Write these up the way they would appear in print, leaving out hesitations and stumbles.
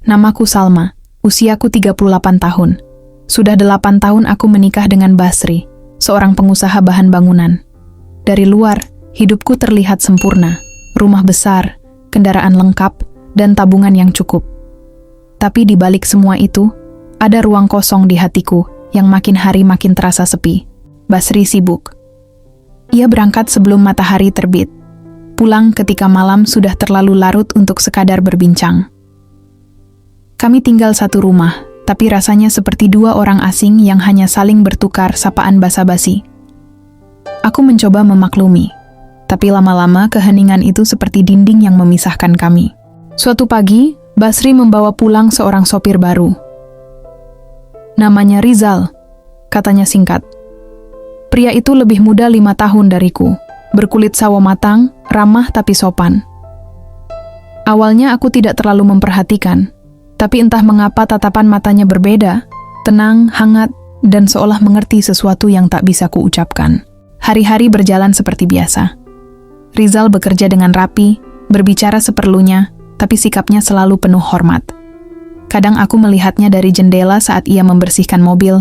Namaku Salma, usiaku 38 tahun. Sudah 8 tahun aku menikah dengan Basri, seorang pengusaha bahan bangunan. Dari luar, hidupku terlihat sempurna, rumah besar, kendaraan lengkap, dan tabungan yang cukup. Tapi di balik semua itu, ada ruang kosong di hatiku yang makin hari makin terasa sepi. Basri sibuk. Ia berangkat sebelum matahari terbit, pulang ketika malam sudah terlalu larut untuk sekadar berbincang. Kami tinggal satu rumah, tapi rasanya seperti dua orang asing yang hanya saling bertukar sapaan basa-basi. Aku mencoba memaklumi, tapi lama-lama keheningan itu seperti dinding yang memisahkan kami. Suatu pagi, Basri membawa pulang seorang sopir baru. Namanya Rizal, katanya singkat. Pria itu lebih muda 5 tahun dariku, berkulit sawo matang, ramah tapi sopan. Awalnya aku tidak terlalu memperhatikan, tapi entah mengapa tatapan matanya berbeda, tenang, hangat, dan seolah mengerti sesuatu yang tak bisa kuucapkan. Hari-hari berjalan seperti biasa. Rizal bekerja dengan rapi, berbicara seperlunya, tapi sikapnya selalu penuh hormat. Kadang aku melihatnya dari jendela saat ia membersihkan mobil,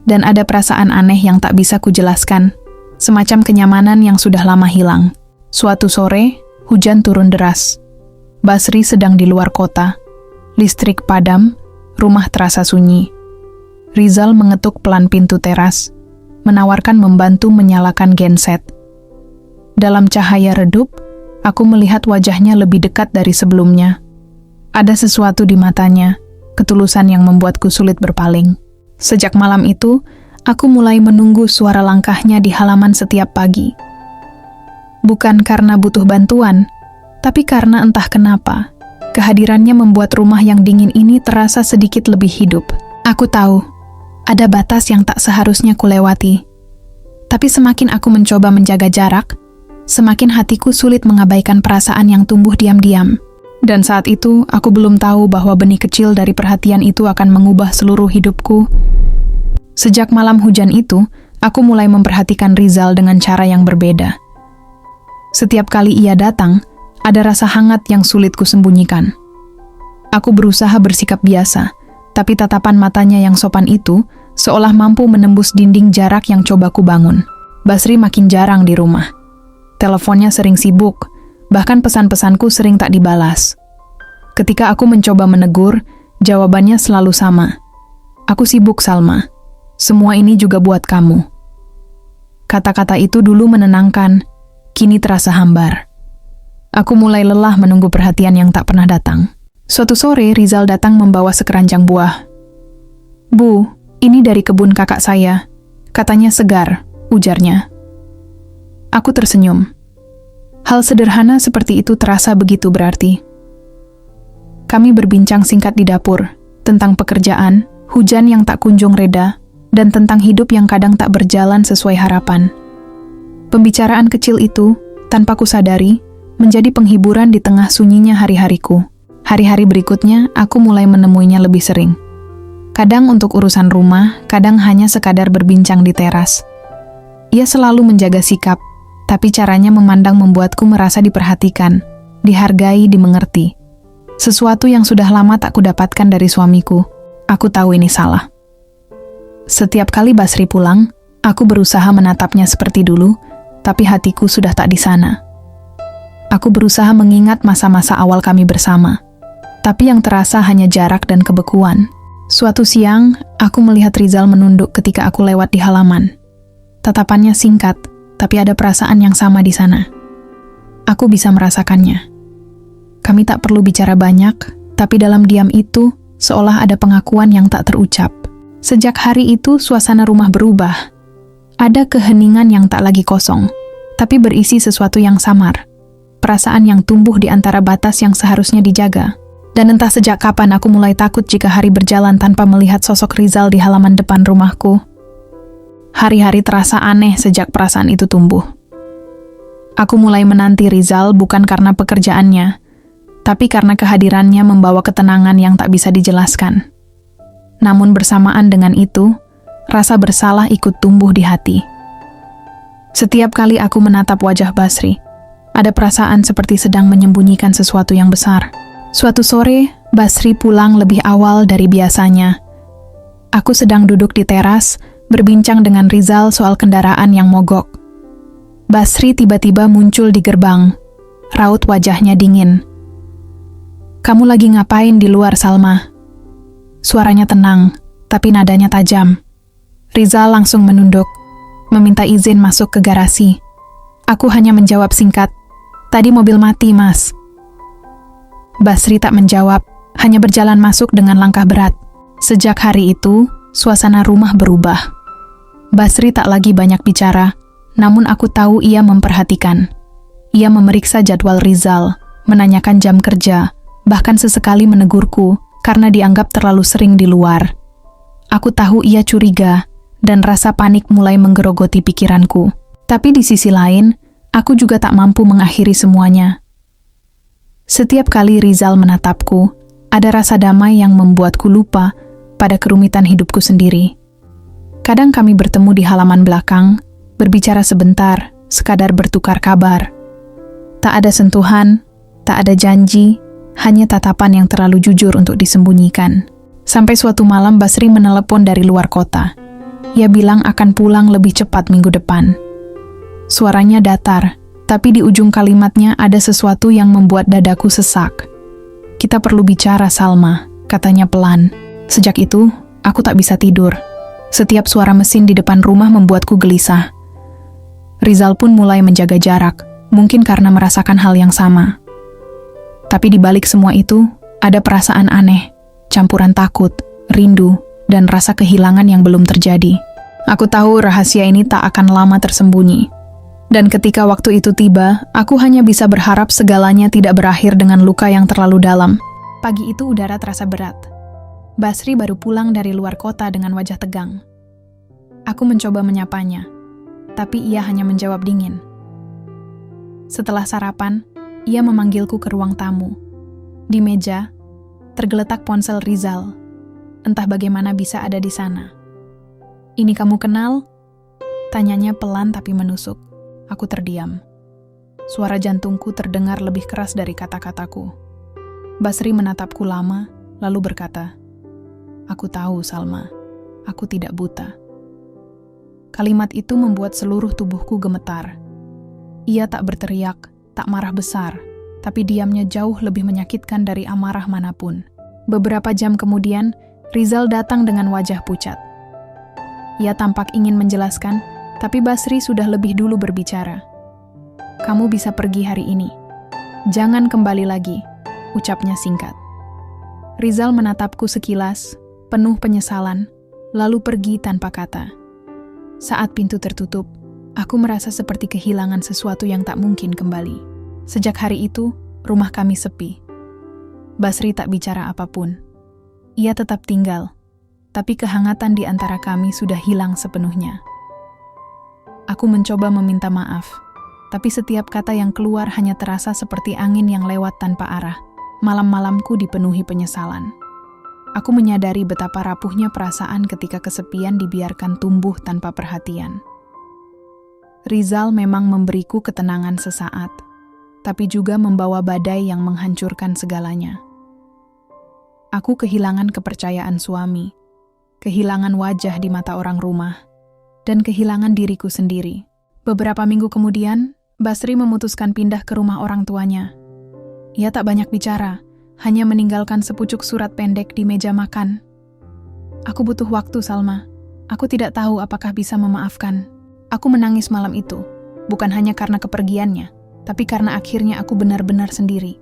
dan ada perasaan aneh yang tak bisa kujelaskan, semacam kenyamanan yang sudah lama hilang. Suatu sore, hujan turun deras. Basri sedang di luar kota. Listrik padam, rumah terasa sunyi. Rizal mengetuk pelan pintu teras, menawarkan membantu menyalakan genset. Dalam cahaya redup, aku melihat wajahnya lebih dekat dari sebelumnya. Ada sesuatu di matanya, ketulusan yang membuatku sulit berpaling. Sejak malam itu, aku mulai menunggu suara langkahnya di halaman setiap pagi. Bukan karena butuh bantuan, tapi karena entah kenapa, kehadirannya membuat rumah yang dingin ini terasa sedikit lebih hidup. Aku tahu, ada batas yang tak seharusnya kulewati. Tapi semakin aku mencoba menjaga jarak, semakin hatiku sulit mengabaikan perasaan yang tumbuh diam-diam. Dan saat itu, aku belum tahu bahwa benih kecil dari perhatian itu akan mengubah seluruh hidupku. Sejak malam hujan itu, aku mulai memperhatikan Rizal dengan cara yang berbeda. Setiap kali ia datang, ada rasa hangat yang sulit kusembunyikan. Aku berusaha bersikap biasa, tapi tatapan matanya yang sopan itu seolah mampu menembus dinding jarak yang coba kubangun. Basri makin jarang di rumah. Teleponnya sering sibuk, bahkan pesan-pesanku sering tak dibalas. Ketika aku mencoba menegur, jawabannya selalu sama. Aku sibuk, Salma. Semua ini juga buat kamu. Kata-kata itu dulu menenangkan, kini terasa hambar. Aku mulai lelah menunggu perhatian yang tak pernah datang. Suatu sore, Rizal datang membawa sekeranjang buah. Bu, ini dari kebun kakak saya. Katanya segar, ujarnya. Aku tersenyum. Hal sederhana seperti itu terasa begitu berarti. Kami berbincang singkat di dapur, tentang pekerjaan, hujan yang tak kunjung reda, dan tentang hidup yang kadang tak berjalan sesuai harapan. Pembicaraan kecil itu, tanpa kusadari, menjadi penghiburan di tengah sunyinya hari-hariku. Hari-hari berikutnya, aku mulai menemuinya lebih sering. Kadang untuk urusan rumah, kadang hanya sekadar berbincang di teras. Ia selalu menjaga sikap, tapi caranya memandang membuatku merasa diperhatikan, dihargai, dimengerti. Sesuatu yang sudah lama tak kudapatkan dari suamiku. Aku tahu ini salah. Setiap kali Basri pulang, aku berusaha menatapnya seperti dulu, tapi hatiku sudah tak di sana. Aku berusaha mengingat masa-masa awal kami bersama, tapi yang terasa hanya jarak dan kebekuan. Suatu siang, aku melihat Rizal menunduk ketika aku lewat di halaman. Tatapannya singkat, tapi ada perasaan yang sama di sana. Aku bisa merasakannya. Kami tak perlu bicara banyak, tapi dalam diam itu, seolah ada pengakuan yang tak terucap. Sejak hari itu, suasana rumah berubah. Ada keheningan yang tak lagi kosong, tapi berisi sesuatu yang samar. Perasaan yang tumbuh di antara batas yang seharusnya dijaga. Dan entah sejak kapan aku mulai takut jika hari berjalan tanpa melihat sosok Rizal di halaman depan rumahku. Hari-hari terasa aneh sejak perasaan itu tumbuh. Aku mulai menanti Rizal bukan karena pekerjaannya, tapi karena kehadirannya membawa ketenangan yang tak bisa dijelaskan. Namun bersamaan dengan itu, rasa bersalah ikut tumbuh di hati. Setiap kali aku menatap wajah Basri, ada perasaan seperti sedang menyembunyikan sesuatu yang besar. Suatu sore, Basri pulang lebih awal dari biasanya. Aku sedang duduk di teras, berbincang dengan Rizal soal kendaraan yang mogok. Basri tiba-tiba muncul di gerbang. Raut wajahnya dingin. "Kamu lagi ngapain di luar, Salma?" Suaranya tenang, tapi nadanya tajam. Rizal langsung menunduk, meminta izin masuk ke garasi. Aku hanya menjawab singkat, "Tadi mobil mati, Mas." Basri tak menjawab, hanya berjalan masuk dengan langkah berat. Sejak hari itu, suasana rumah berubah. Basri tak lagi banyak bicara, namun aku tahu ia memperhatikan. Ia memeriksa jadwal Rizal, menanyakan jam kerja, bahkan sesekali menegurku karena dianggap terlalu sering di luar. Aku tahu ia curiga, dan rasa panik mulai menggerogoti pikiranku. Tapi di sisi lain, aku juga tak mampu mengakhiri semuanya. Setiap kali Rizal menatapku, ada rasa damai yang membuatku lupa pada kerumitan hidupku sendiri. Kadang kami bertemu di halaman belakang, berbicara sebentar, sekadar bertukar kabar. Tak ada sentuhan, tak ada janji, hanya tatapan yang terlalu jujur untuk disembunyikan. Sampai suatu malam Basri menelepon dari luar kota. Ia bilang akan pulang lebih cepat minggu depan. Suaranya datar, tapi di ujung kalimatnya ada sesuatu yang membuat dadaku sesak. "Kita perlu bicara, Salma," katanya pelan. Sejak itu, aku tak bisa tidur. Setiap suara mesin di depan rumah membuatku gelisah. Rizal pun mulai menjaga jarak, mungkin karena merasakan hal yang sama. Tapi di balik semua itu, ada perasaan aneh, campuran takut, rindu, dan rasa kehilangan yang belum terjadi. Aku tahu rahasia ini tak akan lama tersembunyi. Dan ketika waktu itu tiba, aku hanya bisa berharap segalanya tidak berakhir dengan luka yang terlalu dalam. Pagi itu udara terasa berat. Basri baru pulang dari luar kota dengan wajah tegang. Aku mencoba menyapanya, tapi ia hanya menjawab dingin. Setelah sarapan, ia memanggilku ke ruang tamu. Di meja, tergeletak ponsel Rizal. Entah bagaimana bisa ada di sana. "Ini kamu kenal?" Tanyanya pelan tapi menusuk. Aku terdiam. Suara jantungku terdengar lebih keras dari kata-kataku. Basri menatapku lama, lalu berkata, "Aku tahu, Salma. Aku tidak buta." Kalimat itu membuat seluruh tubuhku gemetar. Ia tak berteriak, tak marah besar, tapi diamnya jauh lebih menyakitkan dari amarah manapun. Beberapa jam kemudian, Rizal datang dengan wajah pucat. Ia tampak ingin menjelaskan, tapi Basri sudah lebih dulu berbicara. "Kamu bisa pergi hari ini. Jangan kembali lagi," ucapnya singkat. Rizal menatapku sekilas, penuh penyesalan, lalu pergi tanpa kata. Saat pintu tertutup, aku merasa seperti kehilangan sesuatu yang tak mungkin kembali. Sejak hari itu, rumah kami sepi. Basri tak bicara apapun. Ia tetap tinggal, tapi kehangatan di antara kami sudah hilang sepenuhnya. Aku mencoba meminta maaf, tapi setiap kata yang keluar hanya terasa seperti angin yang lewat tanpa arah. Malam-malamku dipenuhi penyesalan. Aku menyadari betapa rapuhnya perasaan ketika kesepian dibiarkan tumbuh tanpa perhatian. Rizal memang memberiku ketenangan sesaat, tapi juga membawa badai yang menghancurkan segalanya. Aku kehilangan kepercayaan suami, kehilangan wajah di mata orang rumah, dan kehilangan diriku sendiri. Beberapa minggu kemudian, Basri memutuskan pindah ke rumah orang tuanya. Ia tak banyak bicara, hanya meninggalkan sepucuk surat pendek di meja makan. "Aku butuh waktu, Salma. Aku tidak tahu apakah bisa memaafkan." Aku menangis malam itu, bukan hanya karena kepergiannya, tapi karena akhirnya aku benar-benar sendiri.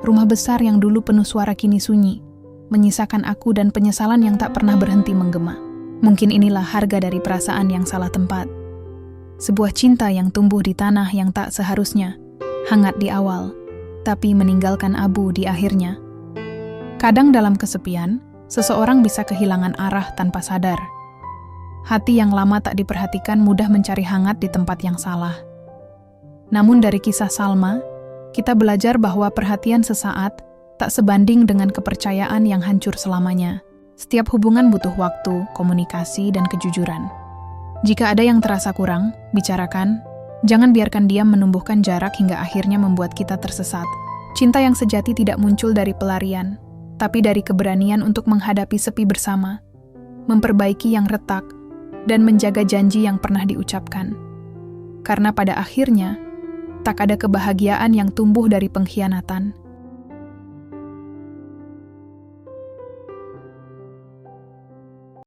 Rumah besar yang dulu penuh suara kini sunyi, menyisakan aku dan penyesalan yang tak pernah berhenti menggema. Mungkin inilah harga dari perasaan yang salah tempat. Sebuah cinta yang tumbuh di tanah yang tak seharusnya, hangat di awal, tapi meninggalkan abu di akhirnya. Kadang dalam kesepian, seseorang bisa kehilangan arah tanpa sadar. Hati yang lama tak diperhatikan mudah mencari hangat di tempat yang salah. Namun dari kisah Salma, kita belajar bahwa perhatian sesaat tak sebanding dengan kepercayaan yang hancur selamanya. Setiap hubungan butuh waktu, komunikasi, dan kejujuran. Jika ada yang terasa kurang, bicarakan. Jangan biarkan diam menumbuhkan jarak hingga akhirnya membuat kita tersesat. Cinta yang sejati tidak muncul dari pelarian, tapi dari keberanian untuk menghadapi sepi bersama, memperbaiki yang retak, dan menjaga janji yang pernah diucapkan. Karena pada akhirnya, tak ada kebahagiaan yang tumbuh dari pengkhianatan.